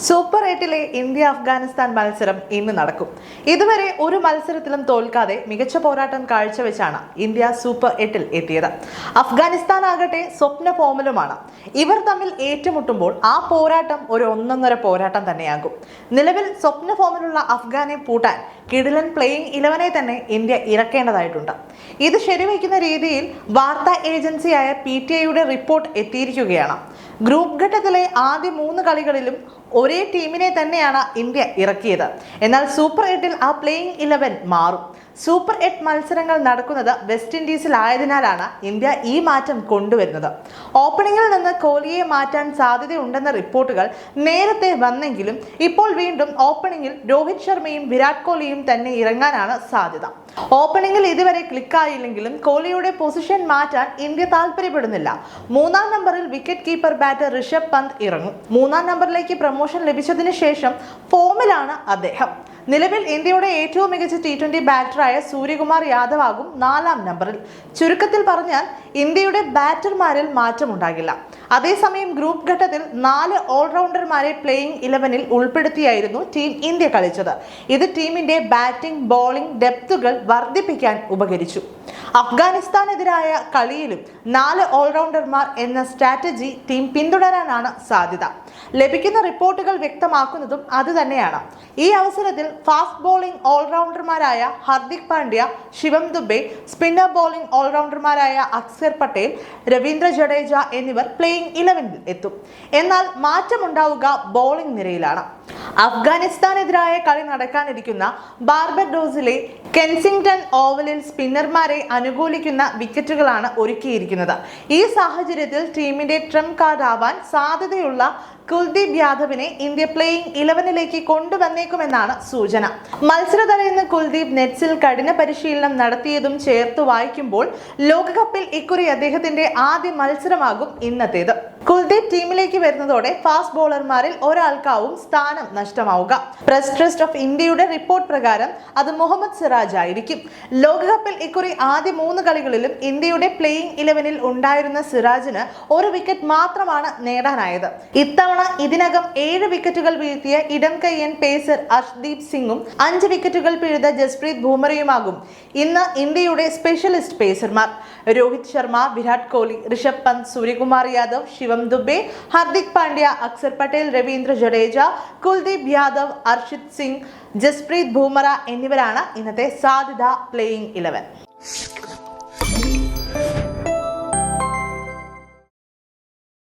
Super 8-ലെ India Afghanistan മത്സരം ഇന്ന് നടക്കും. ഇതുവരെ ഒരു മത്സരത്തിലും തോൽക്കാതെ മികച്ച പോരാട്ടം കാഴ്ചവെച്ചാണ് ഇന്ത്യ സൂപ്പർ 8-ൽ എത്തിയത്. അഫ്ഗാനിസ്ഥാൻ ആകട്ടെ സ്വപ്ന ഫോമിലുമാണ്. ഇവർ തമ്മിൽ ഏറ്റുമുട്ടുമ്പോൾ ആ പോരാട്ടം ഒരു ഒന്നൊന്നര പോരാട്ടം തന്നെയാകും. നിലവിൽ സ്വപ്ന ഫോമിലുള്ള അഫ്ഗാനെ പൂട്ടാൻ കിടിലൻ പ്ലേയിങ് 11 തന്നെ ഇന്ത്യ ഇറക്കേണ്ടതായിട്ടുണ്ട്. ഇത് ശരിവയ്ക്കുന്ന രീതിയിൽ വാർത്താ ഏജൻസിയായ PTIയുടെ റിപ്പോർട്ട് എത്തിയിരിക്കുകയാണ്. ഗ്രൂപ്പ് ഘട്ടത്തിലെ ആദ്യ 3 കളികളിലും ഒരേ ടീമിനെ തന്നെയാണ് ഇന്ത്യ ഇറക്കിയത്. എന്നാൽ സൂപ്പർ 8-ൽ ആ പ്ലേയിങ് 11 മാറും. സൂപ്പർ 8 മത്സരങ്ങൾ നടക്കുന്നത് വെസ്റ്റ് ഇൻഡീസിലായതിനാലാണ് ഇന്ത്യ ഈ മാറ്റം കൊണ്ടുവരുന്നത്. ഓപ്പണിംഗിൽ നിന്ന് കോഹ്ലിയെ മാറ്റാൻ സാധ്യതയുണ്ടെന്ന റിപ്പോർട്ടുകൾ നേരത്തെ വന്നെങ്കിലും ഇപ്പോൾ വീണ്ടും ഓപ്പണിംഗിൽ രോഹിത് ശർമ്മയും വിരാട് കോഹ്ലിയും തന്നെ ഇറങ്ങാനാണ് സാധ്യത. ഓപ്പണിംഗിൽ ഇതുവരെ ക്ലിക്കായില്ലെങ്കിലും കോഹ്ലിയുടെ പൊസിഷൻ മാറ്റാൻ ഇന്ത്യ താല്പര്യപ്പെടുന്നില്ല. 3-ാം നമ്പറിൽ wicket keeper batter Rishabh Pant ഇറങ്ങും. 3-ാം നമ്പറിലേക്ക് പ്രൊമോഷൻ ലഭിച്ചതിന് ശേഷം ഫോമിലാണ് അദ്ദേഹം. നിലവിൽ ഇന്ത്യയുടെ ഏറ്റവും മികച്ച T20 ബാറ്ററായ സൂര്യകുമാർ യാദവ് ആകും 4-ാം നമ്പറിൽ. ചുരുക്കത്തിൽ പറഞ്ഞാൽ ഇന്ത്യയുടെ ബാറ്റർമാരിൽ മാറ്റമുണ്ടാകില്ല. അതേസമയം ഗ്രൂപ്പ് ഘട്ടത്തിൽ 4 ഓൾറൗണ്ടർമാരെ പ്ലേയിങ് 11-ൽ ഉൾപ്പെടുത്തിയായിരുന്നു ടീം ഇന്ത്യ കളിച്ചത്. ഇത് ടീമിന്റെ ബാറ്റിംഗ് ബോളിംഗ് ഡെപ്തുകൾ വർദ്ധിപ്പിക്കാൻ ഉപകരിച്ചു. അഫ്ഗാനിസ്ഥാനെതിരായ കളിയിലും 4 ഓൾറൗണ്ടർമാർ എന്ന സ്ട്രാറ്റജി ടീം പിന്തുടരാനാണ് സാധ്യത. ലഭിക്കുന്ന റിപ്പോർട്ടുകൾ വ്യക്തമാക്കുന്നതും അതുതന്നെയാണ്. ഈ അവസരത്തിൽ ഫാസ്റ്റ് ബോളിംഗ് ഓൾറൗണ്ടർമാരായ ഹാർദിക് പാണ്ഡ്യ, ശിവം ദുബെ, സ്പിന്നർ ബോളിംഗ് ഓൾറൗണ്ടർമാരായ അക്സർ പട്ടേൽ, രവീന്ദ്ര ജഡേജ എന്നിവർ പ്ലേയിങ് 11-ൽ എത്തും. എന്നാൽ മാറ്റമുണ്ടാവുക ബോളിംഗ് നിരയിലാണ്. അഫ്ഗാനിസ്ഥാനെതിരായ കളി നടക്കാനിരിക്കുന്ന ബാർബഡോസിലെ കെൻസിംഗ്ടൺ ഓവലിൽ സ്പിന്നർമാരെ അനുകൂലിക്കുന്ന വിക്കറ്റുകളാണ് ഒരുക്കിയിരിക്കുന്നത്. ഈ സാഹചര്യത്തിൽ ടീമിന്റെ ട്രംപ് കാർഡ് ആവാൻ സാധ്യതയുള്ള കുൽദീപ് യാദവിനെ ഇന്ത്യ പ്ലേയിങ് 11-ലേക്ക് കൊണ്ടുവന്നേക്കുമെന്നാണ് സൂചന. മത്സരതലേന്ന് കുൽദീപ് നെറ്റ്സിൽ കഠിന പരിശീലനം നടത്തിയതും ചേർത്ത് വായിക്കുമ്പോൾ ലോകകപ്പിൽ ഇക്കുറി അദ്ദേഹത്തിന്റെ ആദ്യ മത്സരമാകും ഇന്നത്തേത്. കുൽദീപ് ടീമിലേക്ക് വരുന്നതോടെ ഫാസ്റ്റ് ബോളർമാരിൽ ഒരാൾക്കാവും സ്ഥാനം നഷ്ടമാവുക. പ്രസ് ട്രസ്റ്റ് ഓഫ് ഇന്ത്യയുടെ റിപ്പോർട്ട് പ്രകാരം അത് മുഹമ്മദ് സിറാജ് ആയിരിക്കും. ലോകകപ്പിൽ ഇക്കുറി ആദ്യ 3 കളികളിലും ഇന്ത്യയുടെ പ്ലേയിങ് 11-ൽ ഉണ്ടായിരുന്ന സിറാജിന് 1 വിക്കറ്റ് മാത്രമാണ് നേടാനായത്. ഇത്തവണ ഇതിനകം 7 വിക്കറ്റുകൾ വീഴ്ത്തിയ ഇടം കയ്യൻ പേസർ അർഷ്ദീപ് സിംഗും 5 വിക്കറ്റുകൾ പിഴുത ജസ്പ്രീത് ബുംറയുമാകും ഇന്ന് ഇന്ത്യയുടെ സ്പെഷ്യലിസ്റ്റ് പേസർമാർ. രോഹിത് ശർമ്മ, വിരാട് കോഹ്ലി, ഋഷഭ് പന്ത്, സൂര്യകുമാർ യാദവ്, ശിവം ദുബെ, ഹാർദിക് പാണ്ഡ്യ, അക്സർ പട്ടേൽ, രവീന്ദ്ര ജഡേജ, കുൽദീപ് യാദവ്, അർഷിത് സിംഗ്, ജസ്പ്രീത് ബുംറ എന്നിവരാണ് ഇന്നത്തെ സാധ്യത പ്ലേയിങ് 11.